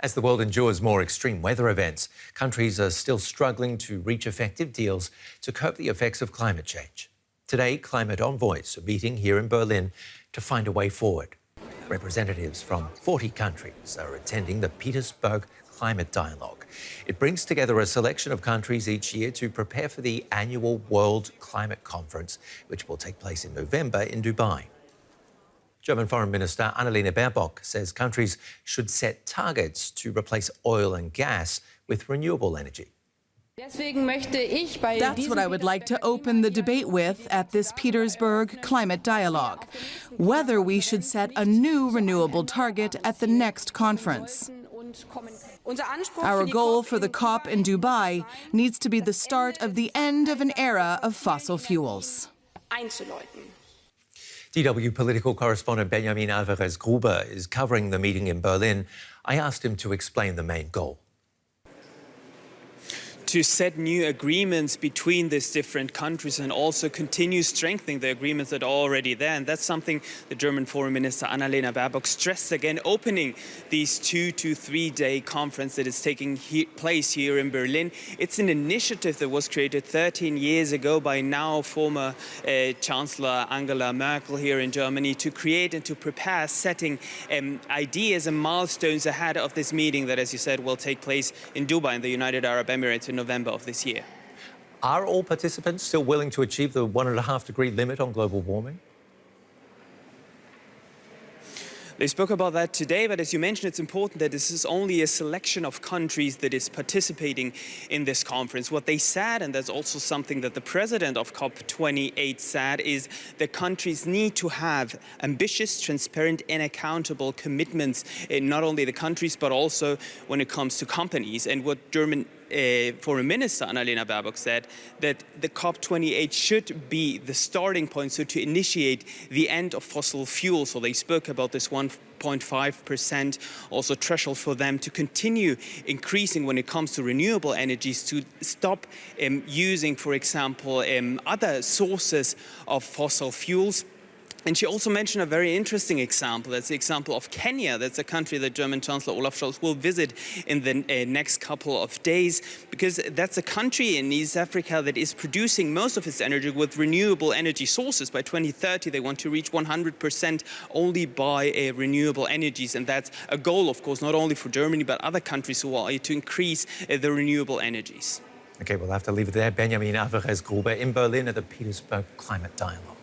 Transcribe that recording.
As the world endures more extreme weather events, countries are still struggling to reach effective deals to cope the effects of climate change. Today, climate envoys are meeting here in Berlin to find a way forward. Representatives from 40 countries are attending the Petersberg Climate Dialogue. It brings together a selection of countries each year to prepare for the annual World Climate Conference, which will take place in November in Dubai. German Foreign Minister Annalena Baerbock says countries should set targets to replace oil and gas with renewable energy. That's what I would like to open the debate with at this Petersberg Climate Dialogue, whether we should set a new renewable target at the next conference. Our goal for the COP in Dubai needs to be the start of the end of an era of fossil fuels. DW political correspondent Benjamin Alvarez-Gruber is covering the meeting in Berlin. I asked him to explain the main goal. To set new agreements between these different countries and also continue strengthening the agreements that are already there. And that's something the German Foreign Minister Annalena Baerbock stressed again, opening these 2 to 3 day conference that is taking place here in Berlin. It's an initiative that was created 13 years ago by now former Chancellor Angela Merkel here in Germany to create and to prepare setting ideas and milestones ahead of this meeting that, as you said, will take place in Dubai in the United Arab Emirates in November of this year. Are all participants still willing to achieve the 1.5-degree limit on global warming? They spoke about that today, but as you mentioned, it's important that this is only a selection of countries that is participating in this conference. What they said, and that's also something that the president of COP28 said, is that countries need to have ambitious, transparent and accountable commitments in not only the countries, but also when it comes to companies. And what German Foreign Minister Annalena Baerbock said, that the COP28 should be the starting point, so to initiate the end of fossil fuels. So they spoke about this 1.5% also threshold for them to continue increasing when it comes to renewable energies, to stop using, for example, other sources of fossil fuels. And she also mentioned a very interesting example. That's the example of Kenya. That's a country that German Chancellor Olaf Scholz will visit in the next couple of days, because that's a country in East Africa that is producing most of its energy with renewable energy sources. By 2030, they want to reach 100% only by renewable energies. And that's a goal, of course, not only for Germany, but other countries who are to increase the renewable energies. OK, we'll have to leave it there. Benjamin Alvarez-Gruber in Berlin at the Petersberg Climate Dialogue.